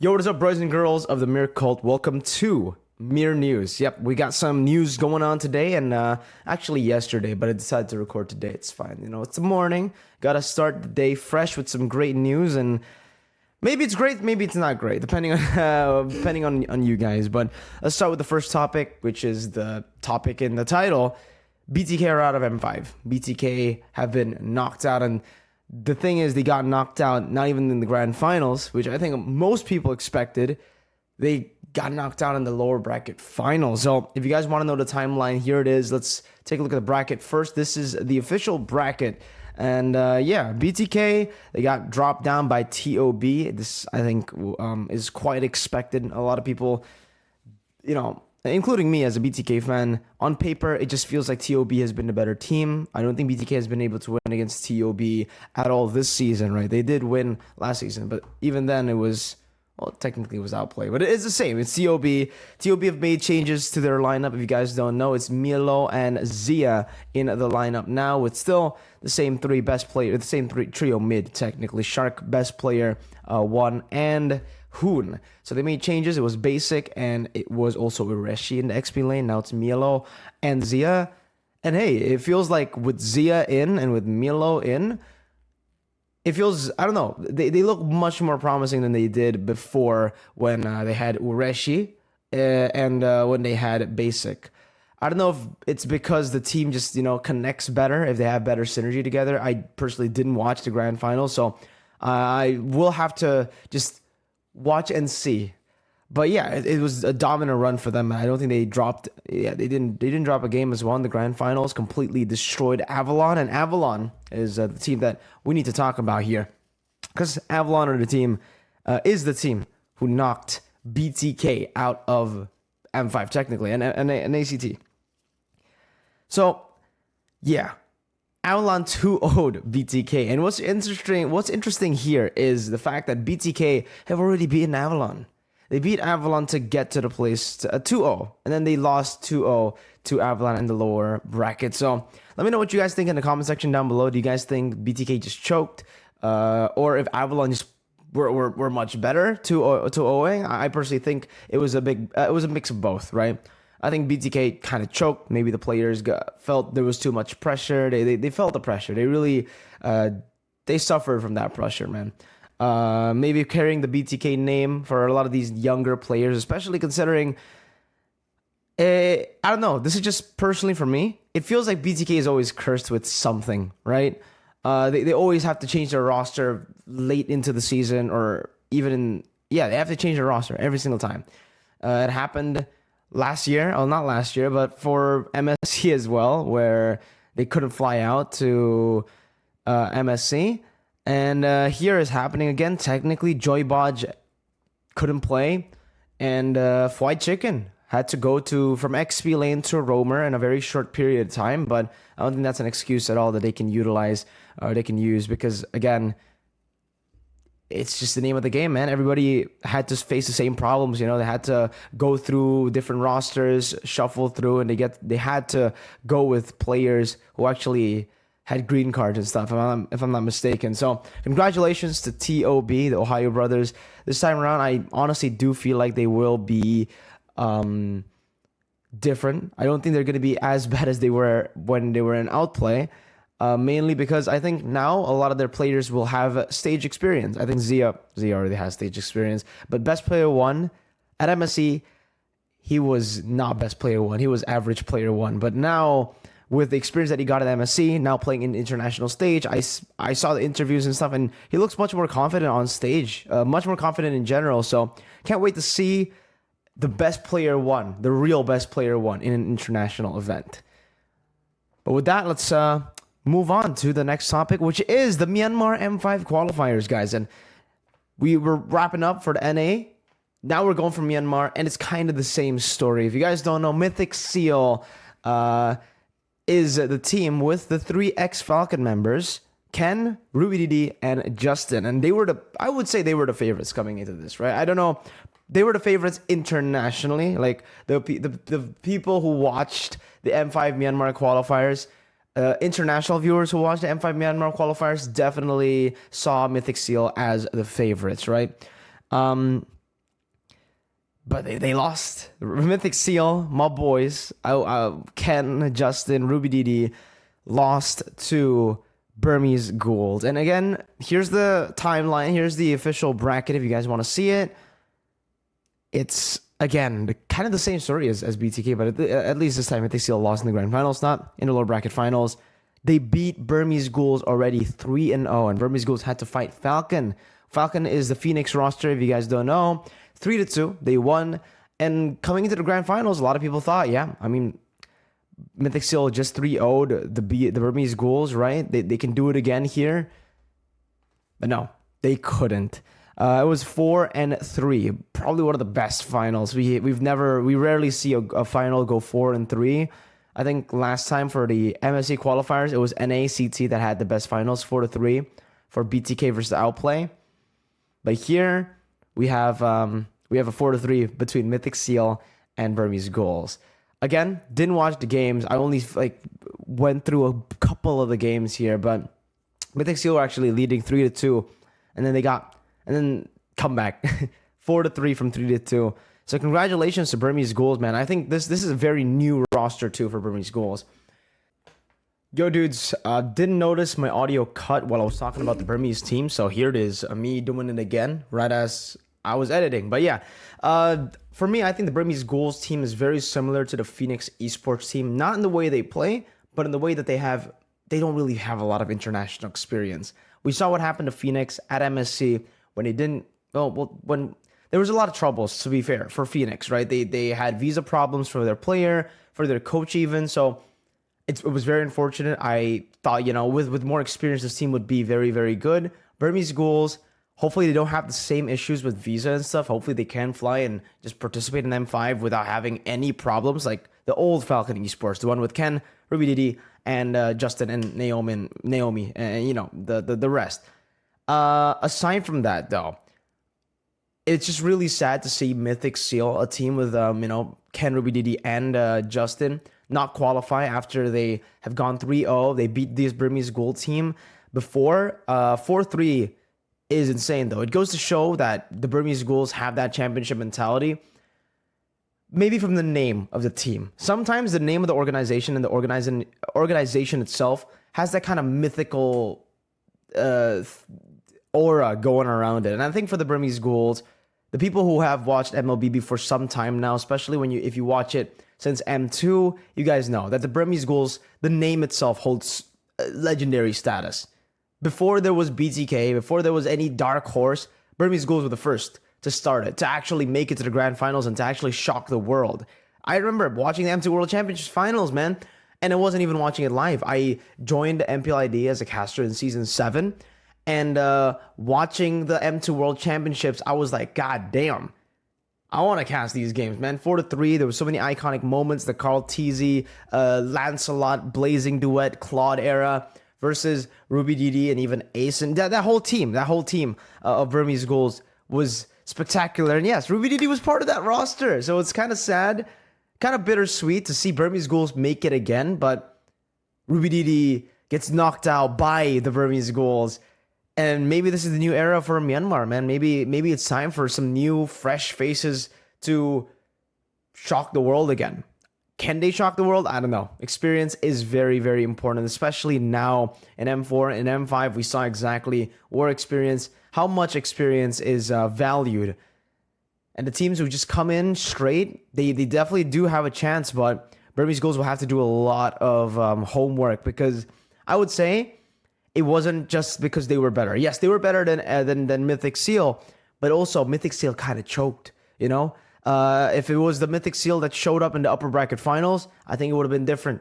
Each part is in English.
Yo, what is up, boys and girls of the Mir cult? Welcome to Mir News. Yep, we got some news going on today, and actually yesterday, but I decided to record today. It's fine. You know, it's the morning. Gotta start the day fresh with some great news, and maybe it's great, maybe it's not great, depending on depending on you guys. But let's start with the first topic, which is the topic in the title. BTK are out of M5. BTK have been knocked out, and the thing is, they got knocked out not even in the grand finals, which I think most people expected. They got knocked out in the lower bracket finals. So if you guys want to know the timeline, here it is. Let's take a look at the bracket first. This is the official bracket. And yeah, BTK, they got dropped down by TOB. This, I think, is quite expected. A lot of people, you know, including me as a BTK fan, on paper, it just feels like TOB has been a better team. I don't think BTK has been able to win against TOB at all this season, right? They did win last season, but even then it was, well, technically it was outplay, but it is the same. It's TOB. TOB have made changes to their lineup. If you guys don't know, it's Milo and Zia in the lineup now, with still the same three best players, the same trio mid, technically. Shark, best player, one, and Hoon. So they made changes. It was basic, and it was also Ureshi in the XP lane. Now it's Milo and Zia. And hey, it feels like with Zia in and with Milo in, it feels, I don't know, they look much more promising than they did before when they had Ureshi and when they had basic. I don't know if it's because the team just, you know, connects better, if they have better synergy together. I personally didn't watch the grand final, so I will have to just watch and see. But yeah, it was a dominant run for them. I don't think they dropped. Yeah, they didn't drop a game as well in the grand finals. Completely destroyed Avalon, and Avalon is the team that we need to talk about here, because Avalon are the team is the team who knocked BTK out of M5 technically, and ACT. So yeah, Avalon 2-0'd BTK, and what's interesting here is the fact that BTK have already beaten Avalon. They beat Avalon to get to the place 2-0, and then they lost 2-0 to Avalon in the lower bracket. So let me know what you guys think in the comment section down below. Do you guys think BTK just choked, or if Avalon just were much better 2-0ing? I personally think it was a mix of both, right? I think BTK kind of choked. Maybe the players felt there was too much pressure. They felt the pressure. They really they suffered from that pressure, man. Maybe carrying the BTK name for a lot of these younger players, especially considering, I don't know, this is just personally for me. It feels like BTK is always cursed with something, right? They always have to change their roster late into the season, or even they have to change their roster every single time. It happened last year, not last year, but for MSC as well, where they couldn't fly out to MSC. And here is happening again. Technically, Joy Bodge couldn't play, and Fried Chicken had to go from XP lane to roamer in a very short period of time. But I don't think that's an excuse at all that they can utilize or they can use, because again, it's just the name of the game, man. Everybody had to face the same problems. You know, they had to go through different rosters, shuffle through, and they had to go with players who actually had green cards and stuff, if I'm not mistaken. So congratulations to TOB, the Ohio brothers. This time around, I honestly do feel like they will be different. I don't think they're going to be as bad as they were when they were in Outplay, mainly because I think now a lot of their players will have stage experience. I think Zia already has stage experience, but best player one at MSC, he was not best player one. He was average player one. But now, with the experience that he got at MSC, now playing in international stage, I saw the interviews and stuff, and he looks much more confident on stage, much more confident in general. So can't wait to see the best player one, the real best player one in an international event. But with that, let's move on to the next topic, which is the Myanmar M5 qualifiers, guys. And we were wrapping up for the NA. Now we're going for Myanmar, and it's kind of the same story. If you guys don't know, Mythic Seal is the team with the three ex-Falcon members, Ken, Ruby DD, and Justin. And I would say they were the favorites coming into this, right? I don't know. They were the favorites internationally. Like the people who watched the M5 Myanmar qualifiers, international viewers who watched the M5 Myanmar qualifiers definitely saw Mythic Seal as the favorites, right? but they lost. Mythic Seal, my boys, Ken, Justin, Ruby DD, lost to Burmese Ghouls. And again, here's the timeline. Here's the official bracket if you guys want to see it. It's, again, kind of the same story as BTK, but at least this time Mythic Seal lost in the grand finals, not in the lower bracket finals. They beat Burmese Ghouls already 3-0, and Burmese Ghouls had to fight Falcon. Falcon is the Phoenix roster, if you guys don't know. 3-2, they won. And coming into the grand finals, a lot of people thought, yeah, I mean, Mythic Seal just 3-0'd the Burmese Ghouls, right? They can do it again here. But no, they couldn't. It was 4-3, probably one of the best finals. We rarely see a final go 4-3. I think last time for the MSC qualifiers, it was NACT that had the best finals, 4-3 for BTK versus Outplay. But here we have a 4-3 between Mythic Seal and Burmese Ghouls. Again, didn't watch the games. I only went through a couple of the games here, but Mythic Seal were actually leading 3-2, and then come back 4-3 from 3-2. So congratulations to Burmese Ghouls, man. I think this is a very new roster too for Burmese Ghouls. Yo, dudes, didn't notice my audio cut while I was talking about the Burmese team, so here it is, me doing it again right as I was editing. But yeah, for me, I think the Burmese Ghouls team is very similar to the Phoenix Esports team, not in the way they play, but in the way that they don't really have a lot of international experience. We saw what happened to Phoenix at MSC when they didn't, when there was a lot of troubles, to be fair, for Phoenix, right? They had visa problems for their player, for their coach even, so it was very unfortunate. I thought, with more experience, this team would be very, very good. Burmese Ghouls, hopefully they don't have the same issues with visa and stuff. Hopefully they can fly and just participate in M5 without having any problems, like the old Falcon Esports, the one with Ken, Ruby DD, and Justin and Naomi, and the rest. Aside from that, though, it's just really sad to see Mythic Seal, a team with Ken, Ruby DD, and Justin, not qualify after they have gone 3-0. They beat this Burmese Ghoul team before. 4-3 is insane, though. It goes to show that the Burmese Ghouls have that championship mentality. Maybe from the name of the team. Sometimes the name of the organization and the organization itself has that kind of mythical aura going around it. And I think for the Burmese Ghouls, the people who have watched MLBB for some time now, especially if you watch it since M2, you guys know that the Burmese Ghouls, the name itself holds legendary status. Before there was BTK, before there was any dark horse, Burmese Ghouls were the first to start it, to actually make it to the grand finals and to actually shock the world. I remember watching the M2 World Championships finals, man, and I wasn't even watching it live. I joined MPL ID as a caster in season 7, and watching the M2 World Championships, I was like, God damn, I want to cast these games, man. 4-3, there were so many iconic moments, the Carl Teasy, Lancelot, Blazing Duet, Claude era, versus Ruby DD and even Ace, and that whole team of Burmese Ghouls was spectacular. And yes, Ruby DD was part of that roster, so it's kind of sad, kind of bittersweet to see Burmese Ghouls make it again, but Ruby DD gets knocked out by the Burmese Ghouls. And maybe this is the new era for Myanmar, man. Maybe it's time for some new, fresh faces to shock the world again. Can they shock the world? I don't know. Experience is very, very important, especially now in M4 and M5. We saw exactly how much experience is valued. And the teams who just come in straight, they definitely do have a chance, but Burmese Ghouls will have to do a lot of homework, because I would say it wasn't just because they were better. Yes, they were better than Mythic Seal, but also Mythic Seal kind of choked, If it was the Mythic Seal that showed up in the upper bracket finals, I think it would have been different.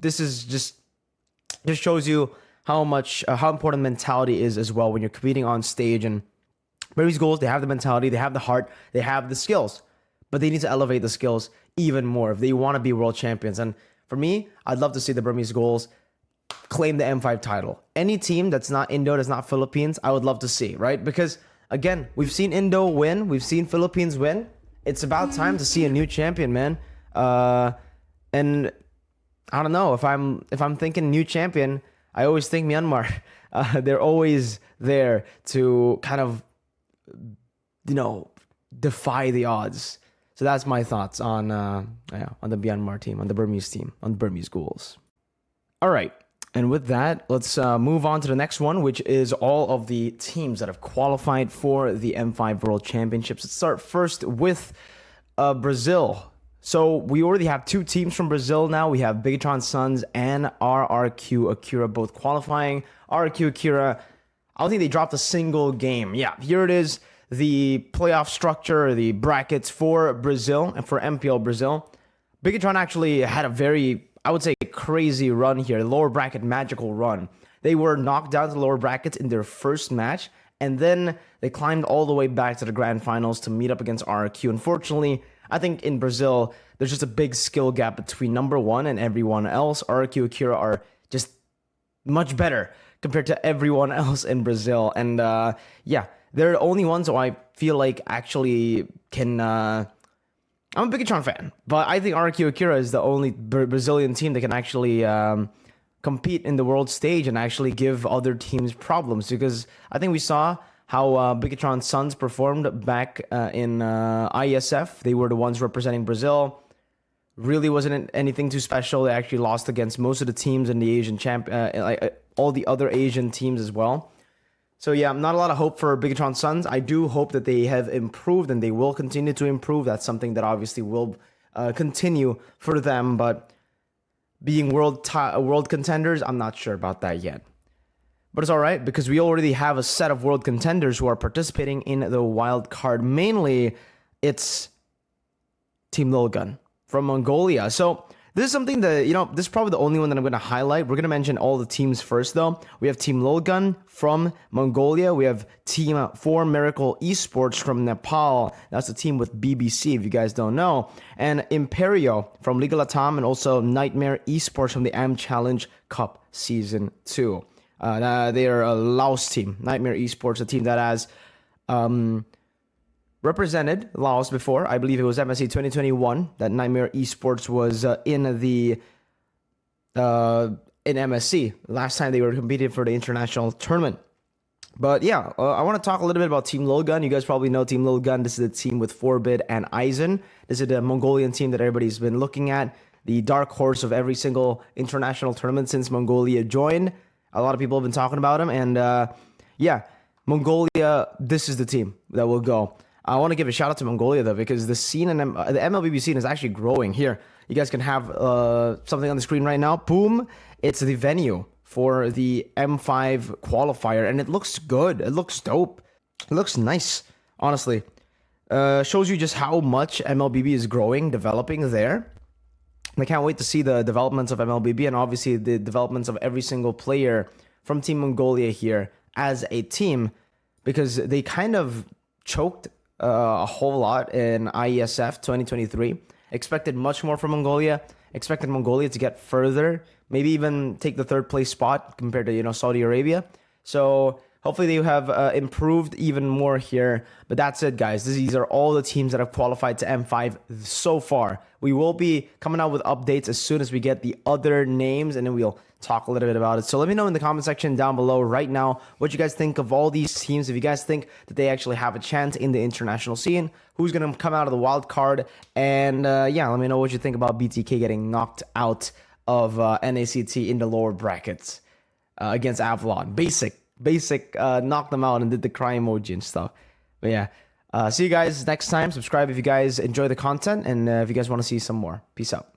This is just shows you how important mentality is as well when you're competing on stage. And Burmese Ghouls, they have the mentality, they have the heart, they have the skills, but they need to elevate the skills even more if they want to be world champions. And for me, I'd love to see the Burmese Ghouls claim the M5 title. Any team that's not Indo, that's not Philippines, I would love to see, right? Because again, we've seen Indo win, we've seen Philippines win. It's about time to see a new champion, man. And I don't know, if I'm thinking new champion, I always think Myanmar. They're always there to kind of, defy the odds. So that's my thoughts on the Myanmar team, on the Burmese team, on the Burmese Ghouls. All right. And with that, let's move on to the next one, which is all of the teams that have qualified for the M5 World Championships. Let's start first with Brazil. So we already have 2 teams from Brazil now. We have Bigatron Suns and RRQ Akira both qualifying. RRQ Akira, I don't think they dropped a single game. Yeah, here it is, the playoff structure, the brackets for Brazil and for MPL Brazil. Bigatron actually had a very, I would say, crazy run here, lower bracket magical run. They were knocked down to the lower brackets in their first match, and then they climbed all the way back to the grand finals to meet up against RRQ. Unfortunately, I think in Brazil, there's just a big skill gap between number 1 and everyone else. RRQ Akira are just much better compared to everyone else in Brazil. And yeah, they're the only ones who I feel like actually can... I'm a Bigatron fan, but I think RRQ Akira is the only Brazilian team that can actually compete in the world stage and actually give other teams problems, because I think we saw how Bigatron Suns performed back in ISF. They were the ones representing Brazil. Really wasn't anything too special. They actually lost against most of the teams in the Asian all the other Asian teams as well. So yeah, not a lot of hope for Bigatron Suns. I do hope that they have improved and they will continue to improve. That's something that obviously will continue for them. But being world contenders, I'm not sure about that yet. But it's all right, because we already have a set of world contenders who are participating in the wild card. Mainly, it's Team Lilgun from Mongolia. So this is something that, this is probably the only one that I'm going to highlight. We're going to mention all the teams first, though. We have Team Lilgun from Mongolia. We have Team 4 Miracle Esports from Nepal. That's a team with BBC, if you guys don't know. And Imperio from Liga Latam, and also Nightmare Esports from the AM Challenge Cup Season 2. They are a Laos team. Nightmare Esports, a team that has represented Laos before. I believe it was MSC 2021 that Nightmare Esports was in MSC. Last time they were competing for the international tournament. But yeah, I want to talk a little bit about Team Lilgun. You guys probably know Team Lilgun. This is the team with Forbid and Aizen. This is the Mongolian team that everybody's been looking at. The dark horse of every single international tournament since Mongolia joined. A lot of people have been talking about him, and yeah, Mongolia, this is the team that will go. I want to give a shout out to Mongolia, though, because the scene in the MLBB scene is actually growing. Here, you guys can have something on the screen right now. Boom, it's the venue for the M5 qualifier, and it looks good. It looks dope. It looks nice, honestly. Shows you just how much MLBB is growing, developing there. I can't wait to see the developments of MLBB and obviously the developments of every single player from Team Mongolia here as a team, because they kind of choked a whole lot in IESF 2023. Expected much more from Mongolia. Expected Mongolia to get further, maybe even take the 3rd place spot compared to Saudi Arabia. So hopefully they have improved even more here. But that's it, guys. These are all the teams that have qualified to M5 so far. We will be coming out with updates as soon as we get the other names, and then we'll talk a little bit about it. So let me know in the comment section down below right now what you guys think of all these teams. If you guys think that they actually have a chance in the international scene, who's going to come out of the wild card, and yeah, let me know what you think about BTK getting knocked out of NACT in the lower brackets against Avalon. Basic knocked them out and did the cry emoji and stuff. But yeah, see you guys next time. Subscribe if you guys enjoy the content, and if you guys want to see some more. Peace out.